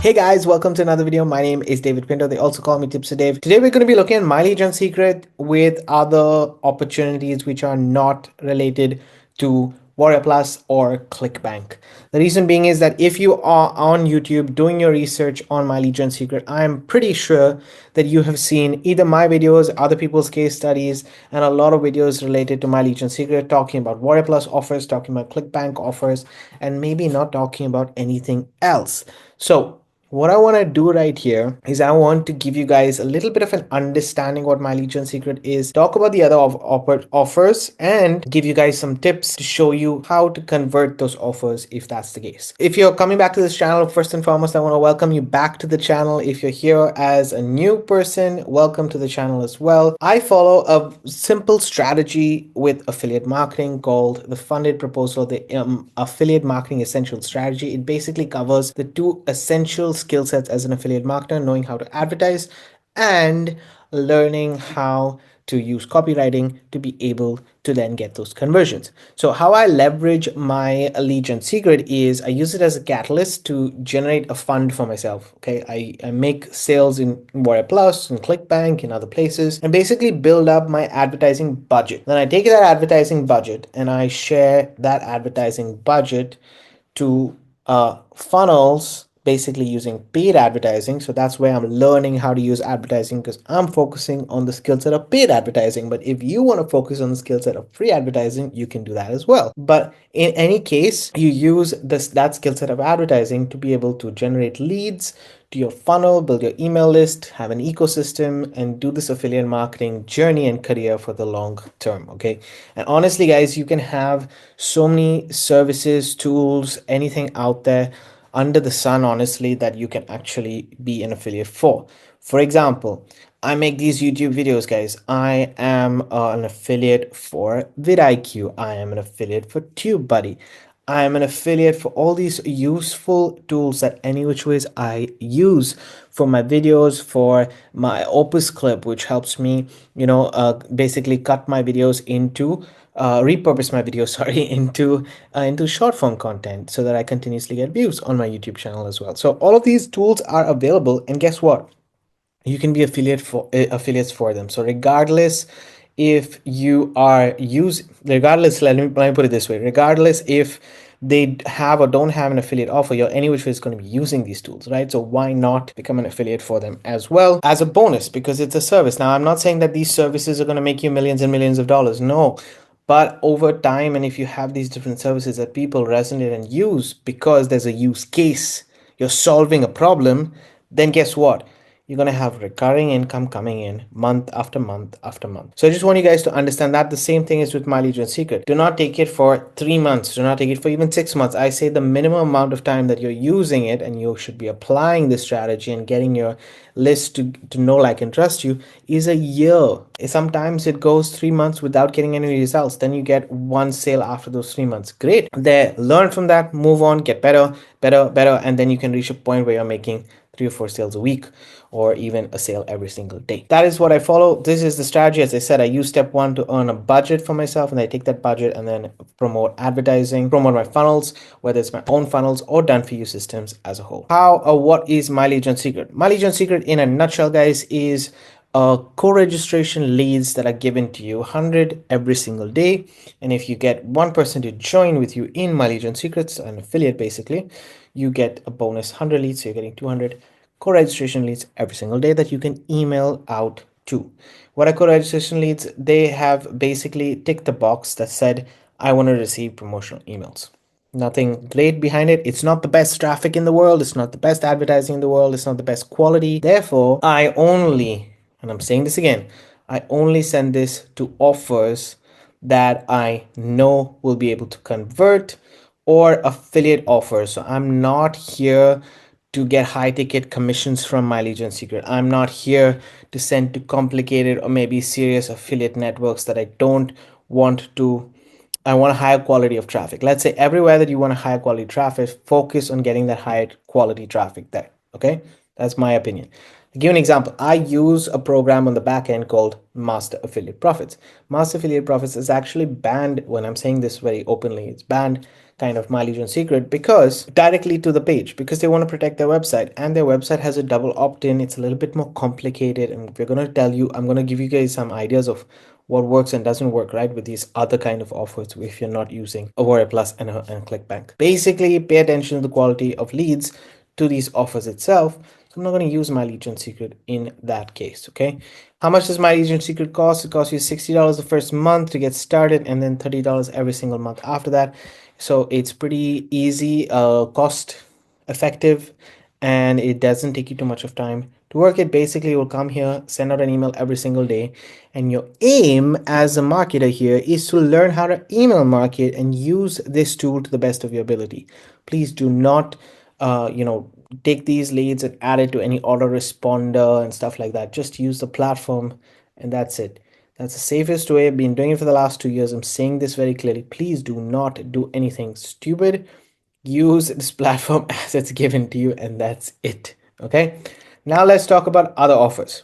Hey guys, welcome to another video. My name is David Pinto. They also call me TipsWithDav. Today we're going to be looking at My Lead Gen Secret with other opportunities which are not related to Warrior Plus or ClickBank. The reason being is that if you are on YouTube doing your research on My Lead Gen Secret, I'm pretty sure that you have seen either my videos, other people's case studies, and a lot of videos related to My Lead Gen Secret talking about Warrior Plus offers, talking about ClickBank offers, and maybe not talking about anything else. So what I want to do right here is I want to give you guys a little bit of an understanding what My Lead Gen Secret is, talk about the other offers, and give you guys some tips to show you how to convert those offers if that's the case. If you're coming back to this channel, first and foremost, I want to welcome you back to the channel. If you're here as a new person, welcome to the channel as well. I follow a simple strategy with affiliate marketing called the funded proposal, the affiliate marketing essential strategy. It basically covers the two essential skill sets as an affiliate marketer: knowing how to advertise and learning how to use copywriting to be able to then get those conversions. So how I leverage my lead gen secret is I use it as a catalyst to generate a fund for myself. Okay, I make sales in Warrior Plus and ClickBank and other places and basically build up my advertising budget. Then I take that advertising budget and I share that advertising budget to funnels, basically using paid advertising. So that's where I'm learning how to use advertising, because I'm focusing on the skill set of paid advertising. But if you want to focus on the skill set of free advertising, you can do that as well. But in any case, you use that skill set of advertising to be able to generate leads to your funnel, build your email list, have an ecosystem, and do this affiliate marketing journey and career for the long term. Okay. And honestly, guys, you can have so many services, tools, anything out there under the sun, honestly, that you can actually be an affiliate for. For example, I make these YouTube videos, guys. I am an affiliate for VidIQ. I am an affiliate for TubeBuddy. I am an affiliate for all these useful tools that any which ways I use for my videos, for my Opus clip, which helps me, basically cut my videos into repurpose my videos sorry into short form content so that I continuously get views on my YouTube channel as well. So all of these tools are available, and guess what? You can be affiliates for them. So regardless if you are regardless, let me put it this way, regardless if they have or don't have an affiliate offer, you're any which way is going to be using these tools, right? So why not become an affiliate for them as well as a bonus, because it's a service. Now, I'm not saying that these services are going to make you millions and millions of dollars. No. But over time, and if you have these different services that people resonate and use because there's a use case, you're solving a problem, then guess what? You're going to have recurring income coming in month after month after month. So I just want you guys to understand that the same thing is with My Lead Gen Secret. Do not take it for 3 months. Do not take it for even 6 months. I say the minimum amount of time that you're using it and you should be applying this strategy and getting your list to know, like, and trust you is a year. Sometimes it goes 3 months without getting any results. Then you get one sale after those 3 months. Great. There, learn from that, move on, get better, and then you can reach a point where you're making 3 or 4 sales a week, or even a sale every single day. That is what I follow. This is the strategy. As I said, I use step 1 to earn a budget for myself, and I take that budget and then promote advertising, promote my funnels, whether it's my own funnels or done for you systems as a whole. How or what is My Lead Gen Secret? My Lead Gen Secret in a nutshell, guys, is co-registration leads that are given to you, 100 every single day. And if you get one person to join with you in My Lead Gen Secrets, an affiliate basically, you get a bonus 100 leads. So you're getting 200 co-registration leads every single day that you can email out to. What are co-registration leads? They have basically ticked the box that said, I want to receive promotional emails. Nothing great behind it. It's not the best traffic in the world. It's not the best advertising in the world. It's not the best quality. Therefore, I only, and I'm saying this again, I only send this to offers that I know will be able to convert, or affiliate offers. So I'm not here to get high ticket commissions from My Lead Gen Secret. I'm not here to send to complicated or maybe serious affiliate networks that I don't want to. I want a higher quality of traffic. Let's say everywhere that you want a higher quality traffic, focus on getting that higher quality traffic there. Okay, that's my opinion. I'll give you an example. I use a program on the back end called Master Affiliate Profits. Master Affiliate Profits is actually banned. When I'm saying this very openly, it's banned kind of mileage and secret because directly to the page, because they want to protect their website, and their website has a double opt-in. It's a little bit more complicated, and we're going to tell you, I'm going to give you guys some ideas of what works and doesn't work, right, with these other kind of offers if you're not using a Warrior Plus and a ClickBank. Basically, pay attention to the quality of leads to these offers itself. So I'm not going to use my Legion Secret in that case, okay? How much does my Legion Secret cost? It costs you $60 the first month to get started, and then $30 every single month after that. So it's pretty easy, cost effective, and it doesn't take you too much of time to work it. Basically, you'll come here, send out an email every single day, and your aim as a marketer here is to learn how to email market and use this tool to the best of your ability. Please do not take these leads and add it to any autoresponder and stuff like that. Just use the platform, and that's it. That's the safest way. I've been doing it for the last 2 years. I'm saying this very clearly. Please do not do anything stupid. Use this platform as it's given to you, and that's it. Okay. Now let's talk about other offers.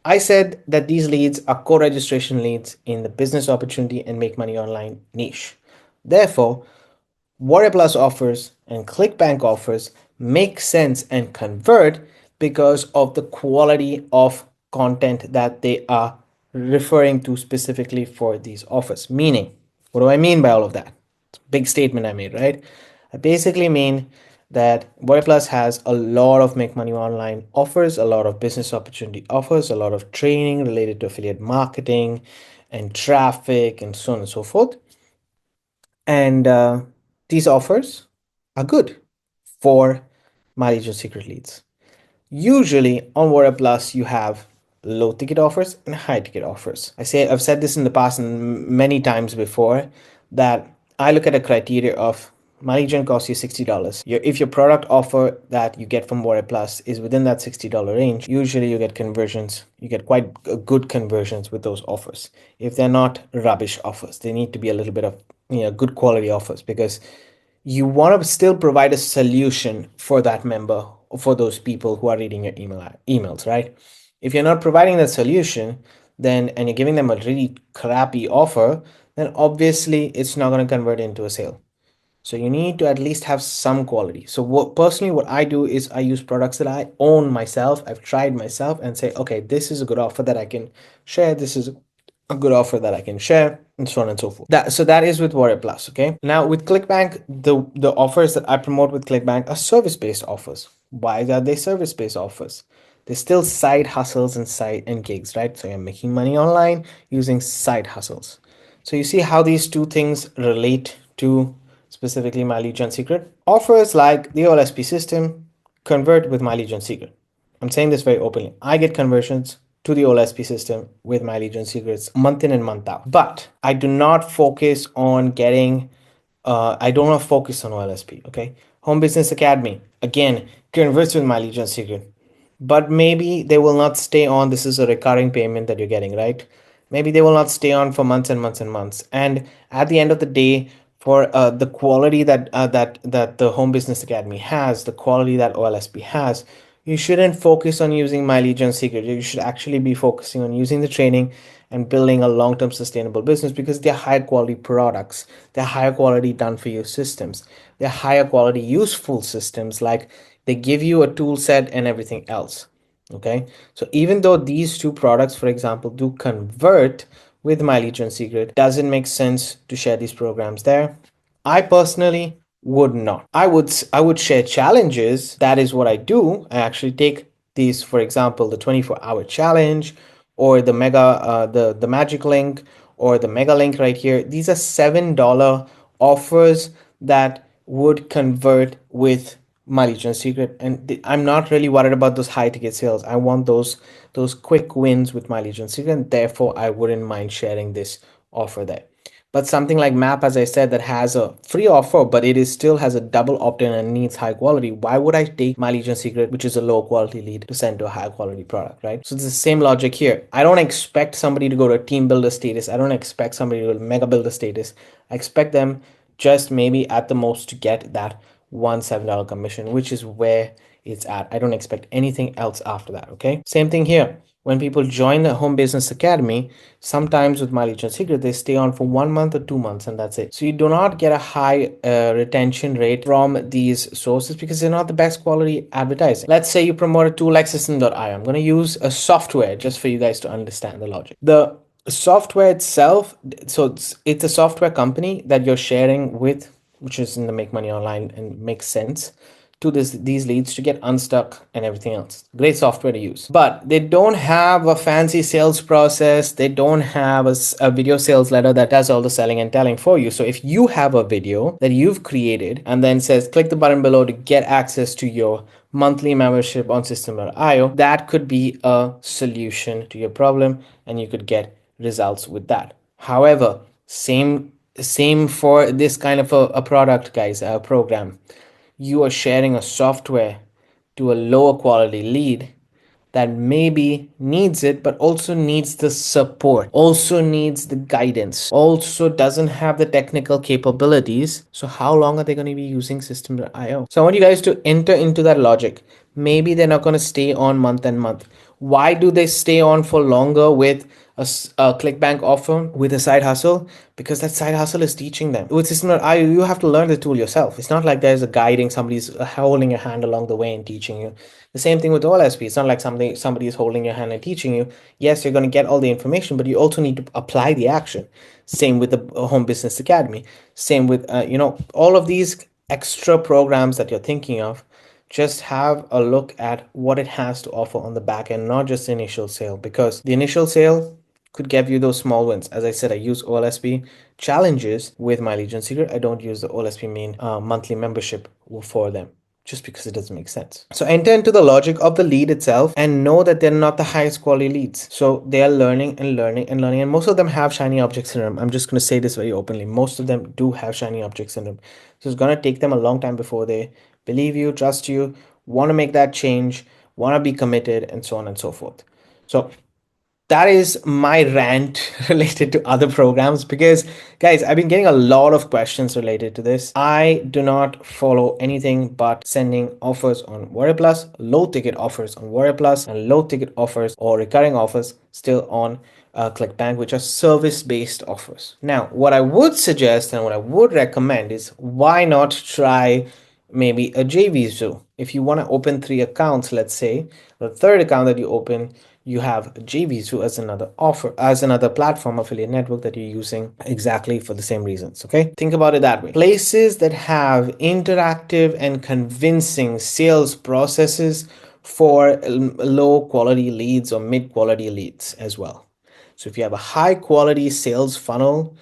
I said that these leads are co-registration leads in the business opportunity and make money online niche. Therefore, Warrior Plus offers and ClickBank offers make sense and convert because of the quality of content that they are referring to specifically for these offers. Meaning, what do I mean by all of that? It's a big statement I made, right? I basically mean that Warrior Plus has a lot of make money online offers, a lot of business opportunity offers, a lot of training related to affiliate marketing and traffic and so on and so forth. And these offers are good for mileage and secret leads. Usually on Warrior Plus, you have low ticket offers and high ticket offers. I've said this in the past and many times before that I look at a criteria of my legion costs you $60. If your product offer that you get from Warrior Plus is within that $60 range, usually you get conversions. You get quite good conversions with those offers. If they're not rubbish offers, they need to be a little bit of good quality offers, because you want to still provide a solution for that member, for those people who are reading your emails, right? If you're not providing that solution, then and you're giving them a really crappy offer, then obviously it's not going to convert into a sale. So you need to at least have some quality. So what I do is I use products that I own myself, I've tried myself, and say, okay, this is a good offer that I can share. This is a good offer that I can share, and so on and so forth. That is with Warrior Plus. Okay. Now with ClickBank, the offers that I promote with ClickBank are service-based offers. Why are they service-based offers? They're still side hustles and gigs, right? So you're making money online using side hustles. So you see how these two things relate to specifically my Legion Secret. Offers like the OLSP system convert with my Legion Secret. I'm saying this very openly. I get conversions to the OLSP system with my Legion Secrets month in and month out. But I do not focus on getting, I don't want to focus on OLSP, okay? Home Business Academy, again, converts with my Legion Secret. But maybe they will not stay on. This is a recurring payment that you're getting, right? Maybe they will not stay on for months and months and months. And at the end of the day, for the quality that the Home Business Academy has, the quality that OLSP has, you shouldn't focus on using my Legion Secret. You should actually be focusing on using the training and building a long-term sustainable business, because they're higher quality products. They're higher quality done for you systems. They're higher quality useful systems. Like, they give you a tool set and everything else. Okay. So even though these two products, for example, do convert with my Legion Secret, doesn't make sense to share these programs there. I personally would not. I would share challenges. That is what I do. I actually take these, for example, the 24-hour challenge, or the the magic link, or the mega link right here. These are $7 offers that would convert with my Legion Secret, and I'm not really worried about those high ticket sales. I want those quick wins with my Legion Secret, and therefore I wouldn't mind sharing this offer there. But something like Map, as I said, that has a free offer, but it is still has a double opt-in and needs high quality. Why would I take my Legion Secret, which is a low quality lead, to send to a high quality product, right? So it's the same logic here. I don't expect somebody to go to a team builder status. I don't expect somebody to go to mega builder status. I expect them just maybe at the most to get that $1 7 commission, which is where it's at. I don't expect anything else after that. Okay. Same thing here. When people join the Home Business Academy, sometimes with My Lead Gen Secret, they stay on for 1 month or 2 months, and that's it. So you do not get a high retention rate from these sources because they're not the best quality advertising. Let's say you promote a tool like System.io. I'm going to use a software just for you guys to understand the logic. The software itself, so it's a software company that you're sharing with, which is in the Make Money Online and makes sense to these leads to get unstuck and everything else. Great software to use, but they don't have a fancy sales process. They don't have a video sales letter that does all the selling and telling for you. So if you have a video that you've created and then says click the button below to get access to your monthly membership on System.io, that could be a solution to your problem and you could get results with that. However, same for this kind of a product, guys, a program. You are sharing a software to a lower quality lead that maybe needs it, but also needs the support, also needs the guidance, also doesn't have the technical capabilities. So how long are they going to be using System.io? So I want you guys to enter into that logic. Maybe they're not going to stay on month and month. Why do they stay on for longer with a ClickBank offer, with a side hustle? Because that side hustle is teaching them. With System.io, you have to learn the tool yourself. It's not like there's a guiding, somebody's holding your hand along the way and teaching you. The same thing with OLSP. It's not like somebody is holding your hand and teaching you. Yes, you're going to get all the information, but you also need to apply the action. Same with the Home Business Academy. Same with all of these extra programs that you're thinking of. Just have a look at what it has to offer on the back end, not just the initial sale, because the initial sale could give you those small wins. As I said, I use OLSP challenges with My Lead Gen Secret. I don't use the OLSP main monthly membership for them, just because it doesn't make sense. So enter into the logic of the lead itself and know that they're not the highest quality leads. So they are learning and learning and learning. And most of them have shiny object syndrome. I'm just going to say this very openly. Most of them do have shiny object syndrome. So it's going to take them a long time before they believe you, trust you, want to make that change, want to be committed, and so on and so forth. So that is my rant related to other programs, because guys, I've been getting a lot of questions related to this. I do not follow anything but sending offers on Warrior Plus, low ticket offers on Warrior Plus, and low ticket offers or recurring offers still on ClickBank, which are service-based offers. Now, what I would suggest and what I would recommend is, why not try maybe a JV Zoo? If you want to open 3 accounts, let's say, the third account that you open, you have JVZoo as another offer, as another platform affiliate network that you're using exactly for the same reasons. Okay, think about it that way. Places that have interactive and convincing sales processes for low quality leads or mid quality leads as well. So if you have a high quality sales funnel,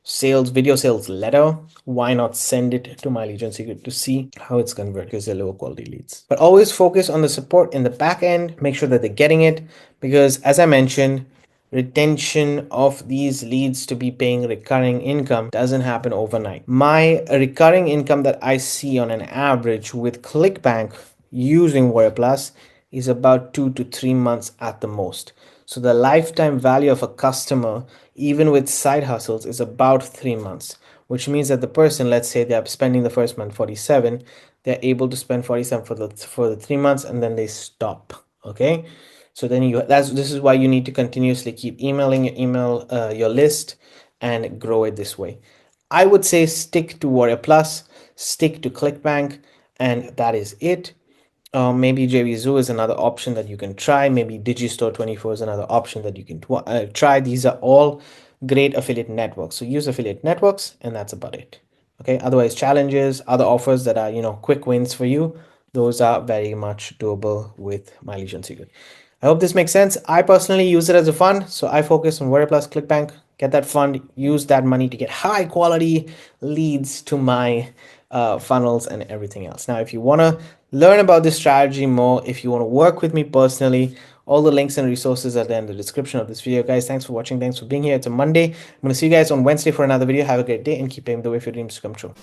video sales letter, why not send it to My Lead Gen Secret to see how it's converted, because they're lower quality leads. But always focus on the support in the back end, make sure that they're getting it, because as I mentioned, retention of these leads to be paying recurring income doesn't happen overnight. My recurring income that I see on an average with ClickBank using Warrior Plus is about 2 to 3 months at the most. So the lifetime value of a customer, even with side hustles, is about 3 months, which means that the person, let's say they're spending the first month 47, they're able to spend 47 for the 3 months, and then they stop. Okay, so then this is why you need to continuously keep emailing your list and grow it this way. I would say stick to Warrior Plus, stick to ClickBank, and that is it. Maybe JVZoo is another option that you can try. Maybe Digistore24 is another option that you can try. These are all great affiliate networks. So use affiliate networks, and that's about it. Okay. Otherwise, challenges, other offers that are, quick wins for you, those are very much doable with My Lead Gen Secret. I hope this makes sense. I personally use it as a fund. So I focus on Warrior Plus, ClickBank, get that fund, use that money to get high quality leads to my funnels and everything else. Now, if you want to learn about this strategy more, if you want to work with me personally, all the links and resources are there in the description of this video. Guys, thanks for watching. Thanks for being here. It's a Monday. I'm going to see you guys on Wednesday for another video. Have a great day and keep paving the way for your dreams to come true.